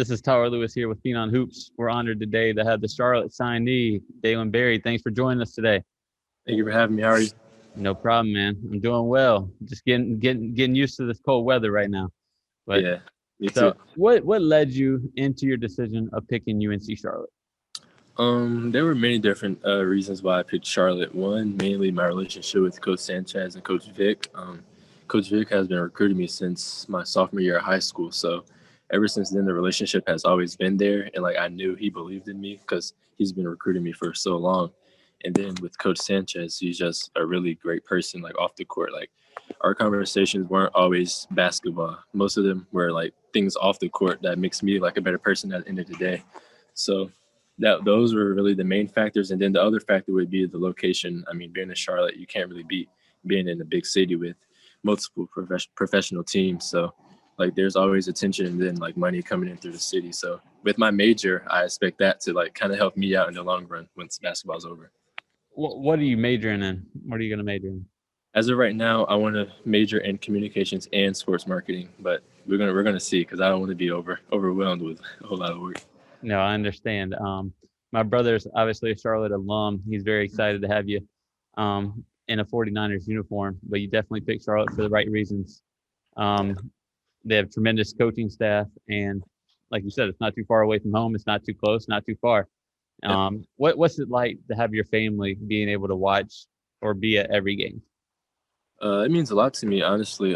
This is Tyler Lewis here with Phenon Hoops. We're honored today to have the Charlotte signee, Daylen Berry. Thanks for joining us today. Thank you for having me. How are you? No problem, man. I'm doing well. Just getting used to this cold weather right now. But Yeah, me so too. what led you into your decision of picking UNC Charlotte? There were many different reasons why I picked Charlotte. One, mainly my relationship with Coach Sanchez and Coach Vic. Coach Vic has been recruiting me since my sophomore year of high school. So ever since then, the relationship has always been there. And I knew he believed in me because he's been recruiting me for so long. And then with Coach Sanchez, he's just a really great person, off the court. Our conversations weren't always basketball. Most of them were things off the court that makes me a better person at the end of the day. So those were really the main factors. And then the other factor would be the location. I mean, being in Charlotte, you can't really beat being in a big city with multiple professional teams. So there's always attention and then money coming in through the city. So with my major, I expect that to kind of help me out in the long run once basketball's over. What are you majoring in? What are you going to major in? As of right now, I want to major in communications and sports marketing, but we're gonna see because I don't want to be overwhelmed with a whole lot of work. No, I understand. My brother's obviously a Charlotte alum. He's very excited to have you in a 49ers uniform, but you definitely picked Charlotte for the right reasons. They have tremendous coaching staff, and like you said, it's not too far away from home. It's not too close, not too far. What's it like to have your family being able to watch or be at every game? It means a lot to me, honestly.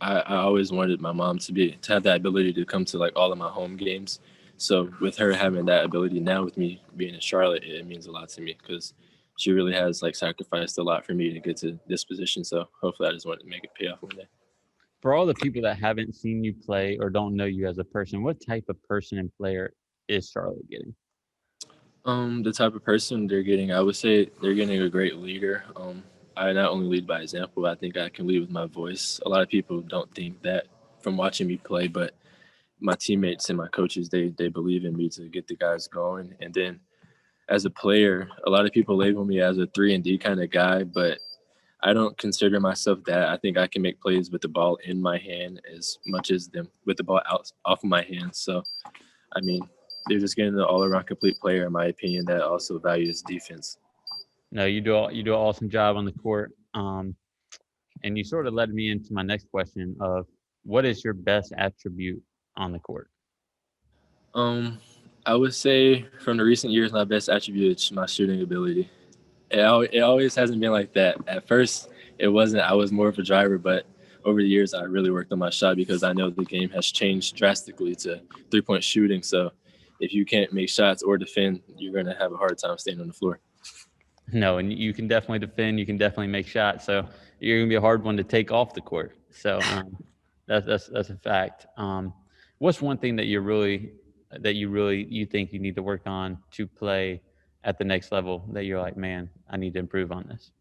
I always wanted my mom to have that ability to come to all of my home games. So with her having that ability now, with me being in Charlotte, it means a lot to me because she really has sacrificed a lot for me to get to this position. So hopefully, I just want to make it pay off one day. For all the people that haven't seen you play or don't know you as a person, what type of person and player is Charlotte getting? The type of person they're getting, I would say they're getting a great leader. I not only lead by example, but I think I can lead with my voice. A lot of people don't think that from watching me play, but my teammates and my coaches, they believe in me to get the guys going. And then as a player, a lot of people label me as a 3-and-D kind of guy, but I don't consider myself that. I think I can make plays with the ball in my hand as much as them with the ball out off of my hands. So, I mean, they're just getting an all-around complete player, in my opinion, that also values defense. No, you do an awesome job on the court. And you sort of led me into my next question of what is your best attribute on the court? Um, I would say from the recent years, my best attribute is my shooting ability. It always hasn't been like that. At first, it wasn't. I was more of a driver, but over the years, I really worked on my shot because I know the game has changed drastically to three-point shooting. So if you can't make shots or defend, you're going to have a hard time staying on the floor. No, and you can definitely defend. You can definitely make shots. So you're going to be a hard one to take off the court. So that's a fact. What's one thing that you think you need to work on to play at the next level that you're like, man, I need to improve on this?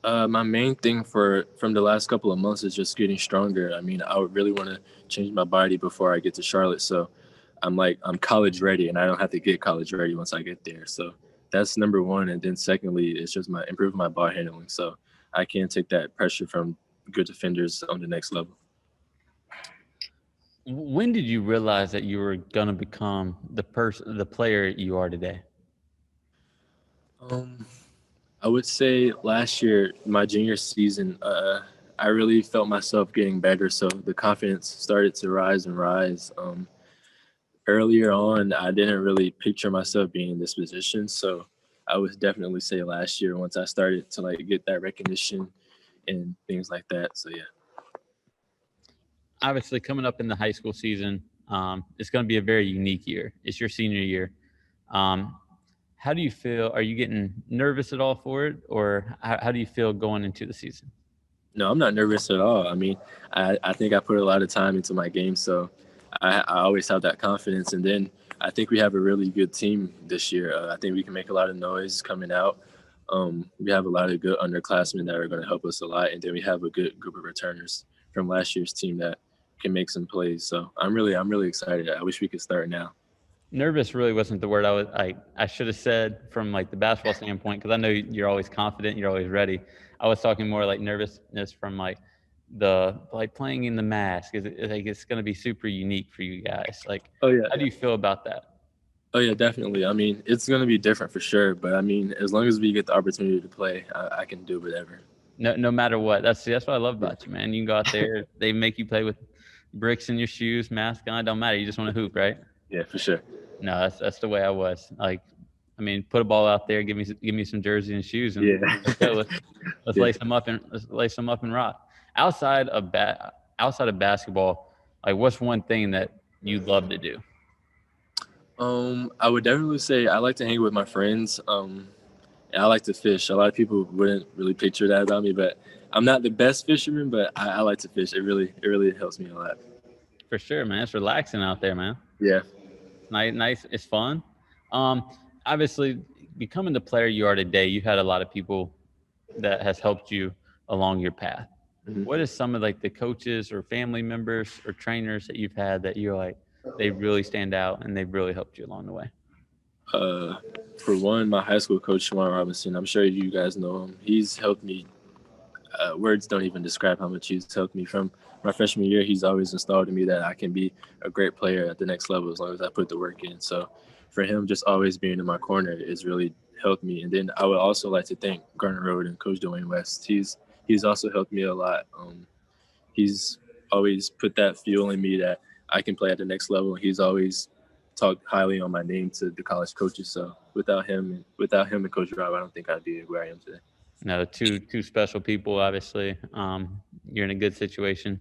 My main thing from the last couple of months is just getting stronger. I mean, I would really want to change my body before I get to Charlotte. So I'm college ready, and I don't have to get college ready once I get there. So that's number one. And then secondly, it's just improving my ball handling. So I can take that pressure from good defenders on the next level. When did you realize that you were going to become the player you are today? I would say last year, my junior season, I really felt myself getting better. So the confidence started to rise and rise. Earlier on, I didn't really picture myself being in this position. So I would definitely say last year, once I started to get that recognition and things like that. So yeah. Obviously, coming up in the high school season, it's going to be a very unique year. It's your senior year. How do you feel? Are you getting nervous at all for it, or how do you feel going into the season? No, I'm not nervous at all. I mean, I think I put a lot of time into my game, so I always have that confidence. And then I think we have a really good team this year. I think we can make a lot of noise coming out. We have a lot of good underclassmen that are going to help us a lot, and then we have a good group of returners from last year's team that can make some plays. So I'm really excited. I wish we could start now. Nervous really wasn't the word I should have said from the basketball standpoint, because I know you're always confident, you're always ready. I was talking more like nervousness from the like playing in the mask is it, like it's going to be super unique for you guys. Like, Oh yeah, how do you feel about that? oh yeah, definitely. I mean, it's gonna be different for sure, but I mean, as long as we get the opportunity to play, I can do whatever. No matter what. That's what I love Yeah, about you, man. You can go out there. They make you play with bricks in your shoes, mask on. It don't matter. You just want to hoop, right? yeah, for sure. No, that's the way I was. Like, I mean, put a ball out there, give me some jersey and shoes, and Yeah, let's go. Let's yeah. lace them up and let's lace them up and rock. Outside of basketball, like, what's one thing that you love to do? I would definitely say I like to hang with my friends. And I like to fish. A lot of people wouldn't really picture that about me, but I'm not the best fisherman, but I like to fish. It really helps me a lot. For sure, man. It's relaxing out there, man. Yeah. Nice. It's fun. Um, Obviously, becoming the player you are today, you've had a lot of people that has helped you along your path. Mhm. What is some of like the coaches or family members or trainers that you've had that you're like they really stand out and they've really helped you along the way? Uh, for one, my high school coach, Shawan Robinson, I'm sure you guys know him. He's helped me. Words don't even describe how much he's helped me from my freshman year. He's always installed in me that I can be a great player at the next level as long as I put the work in. So for him, just always being in my corner is really helped me. And then I would also like to thank Garner Road and Coach Dwayne West. He's also helped me a lot. He's always put that fuel in me that I can play at the next level. He's always talked highly on my name to the college coaches. So without him and Coach Rob, I don't think I'd be where I am today. No, two special people. Obviously, you're in a good situation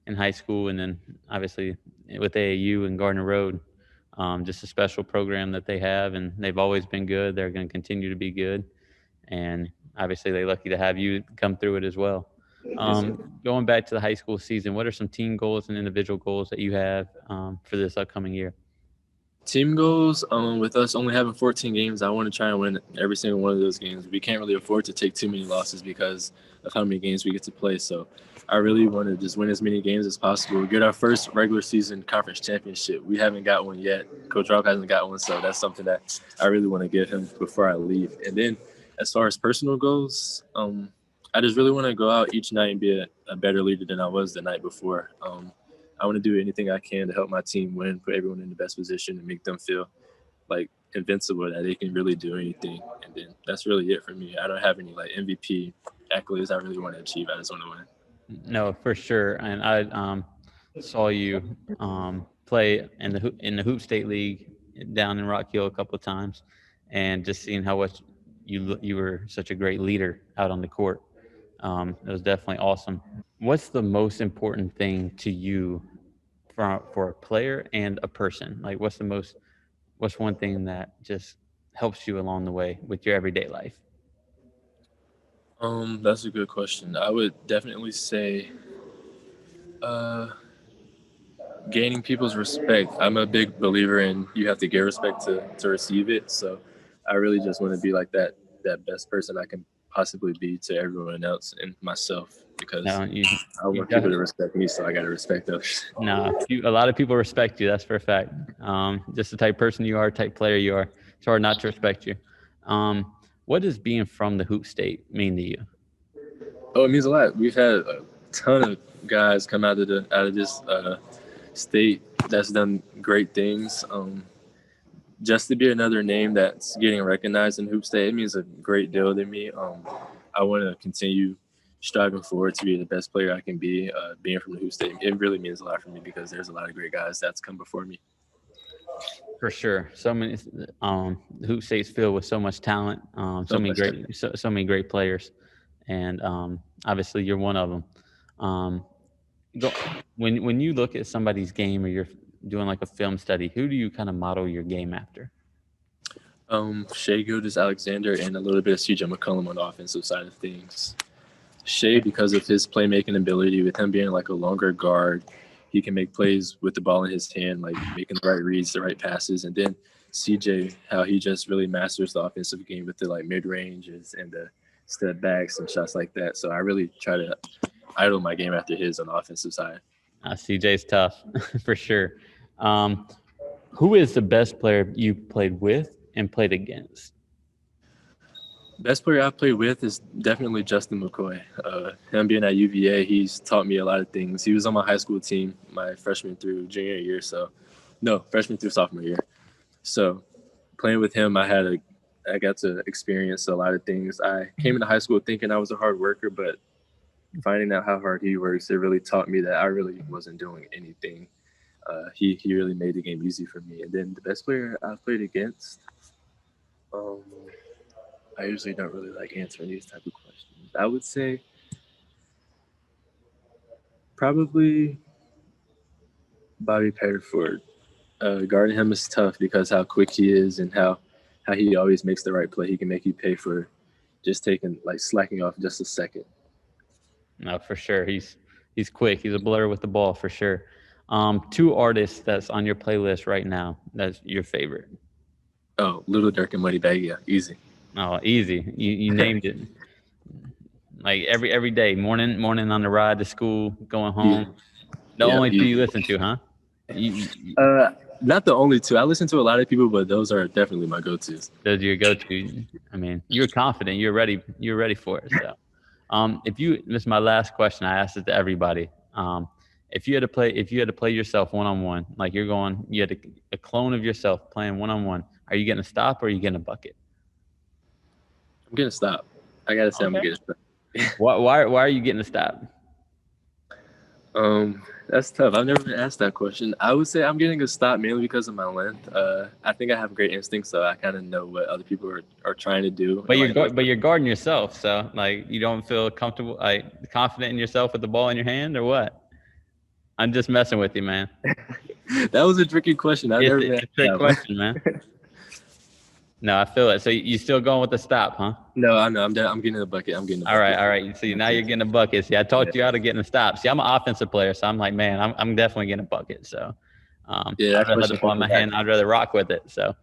in high school, and then obviously with AAU and Gardner Road, just a special program that they have, and they've always been good. They're going to continue to be good, and obviously they're lucky to have you come through it as well. Yes, sir. Going back to the high school season, what are some team goals and individual goals that you have for this upcoming year? Team goals, with us only having 14 games, I want to try and win every single one of those games. We can't really afford to take too many losses because of how many games we get to play. So I really want to just win as many games as possible. Get our first regular season conference championship. We haven't got one yet. Coach Rob hasn't got one, so that's something that I really want to give him before I leave. And then as far as personal goals, I just really want to go out each night and be a better leader than I was the night before. I want to do anything I can to help my team win, put everyone in the best position, and make them feel like invincible, that they can really do anything. And then that's really it for me. I don't have any like MVP accolades I really want to achieve. I just want to win. No, for sure. And I saw you play in in the Hoop State League down in Rock Hill a couple of times, and just seeing how much you were such a great leader out on the court. It was definitely awesome. What's the most important thing to you for a player and a person? Like, what's one thing that just helps you along the way with your everyday life? That's a good question. I would definitely say uh, gaining people's respect. I'm a big believer in you have to give respect to receive it. So I really just want to be like that best person I can possibly be to everyone else and myself because No, I you want people to definitely. respect me, so I got to respect others. No, a lot of people respect you. That's for a fact. Just the type person you are, type player you are. It's hard not to respect you. What does being from the Hoop State mean to you? Oh, it means a lot. We've had a ton of guys come out of this state that's done great things. Just to be another name that's getting recognized in Hoop State, it means a great deal to me. I want to continue striving forward to be the best player I can be. Being from the Hoop State, it really means a lot for me because there's a lot of great guys that's come before me. For sure. So many Hoop State's filled with so much talent. So much time. So many great players, and obviously you're one of them. Um, go, when you look at somebody's game or you're doing like a film study, who do you kind of model your game after? Shea Gildas Alexander and a little bit of CJ McCollum on the offensive side of things. Shea, because of his playmaking ability, with him being like a longer guard, he can make plays with the ball in his hand, like making the right reads, the right passes. And then CJ, how he just really masters the offensive game with the like mid ranges and the step backs and shots like that. So I really try to idle my game after his on the offensive side. CJ's tough for sure. Um, who is the best player you played with and played against? Best player I've played with is definitely Justin McCoy. Him being at UVA, he's taught me a lot of things. He was on my high school team my freshman through junior year, freshman through sophomore year. So playing with him, I got to experience a lot of things. I came into high school thinking I was a hard worker, but finding out how hard he works, it really taught me that I really wasn't doing anything. He really made the game easy for me. And then the best player I've played against, I usually don't really like answering these type of questions. I would say probably Bobby Pettiford. Guarding him is tough because how quick he is and how he always makes the right play. He can make you pay for just slacking off just a second. No, for sure. He's quick. He's a blur with the ball for sure. 2 artists that's on your playlist right now that's your favorite. Oh, Little Dirk and Moneybagg, yeah, easy. Oh, easy. You named it. Like every day, morning on the ride to school, going home. The only 2 you listen to, huh? Not the only 2. I listen to a lot of people, but those are definitely my go-tos. Those are your go-to. I mean, you're confident. You're ready for it. So, this is my last question. I asked it to everybody. If you had to play yourself one-on-one, like you had a clone of yourself playing one-on-one, are you getting a stop or are you getting a bucket? I'm getting a stop. I gotta say, okay. I'm getting a stop. Why are you getting a stop? That's tough. I've never been asked that question. I would say I'm getting a stop mainly because of my length. I think I have great instincts, so I kind of know what other people are trying to do. But you're guarding yourself, so like you don't feel comfortable, like confident in yourself with the ball in your hand, or what? I'm just messing with you, man. That was a tricky question. It's a trick question, man. No, I feel it. So you still going with the stop, huh? No, I know. I'm getting a bucket. I'm getting a bucket. All right. See, now you're getting a bucket. See, I taught you how to get in a stop. See, I'm an offensive player, so I'm like, man, I'm definitely getting a bucket. So, I'd rather let the ball in my hand. I'd rather rock with it. So,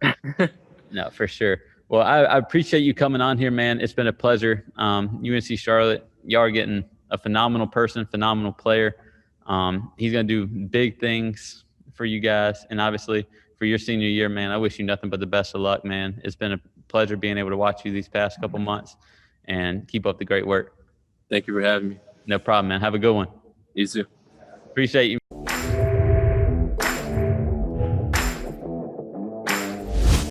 no, for sure. Well, I appreciate you coming on here, man. It's been a pleasure. UNC Charlotte, y'all are getting a phenomenal person, phenomenal player. He's going to do big things for you guys. And obviously for your senior year, man, I wish you nothing but the best of luck, man. It's been a pleasure being able to watch you these past couple months, and keep up the great work. Thank you for having me. No problem, man. Have a good one. You too. Appreciate you.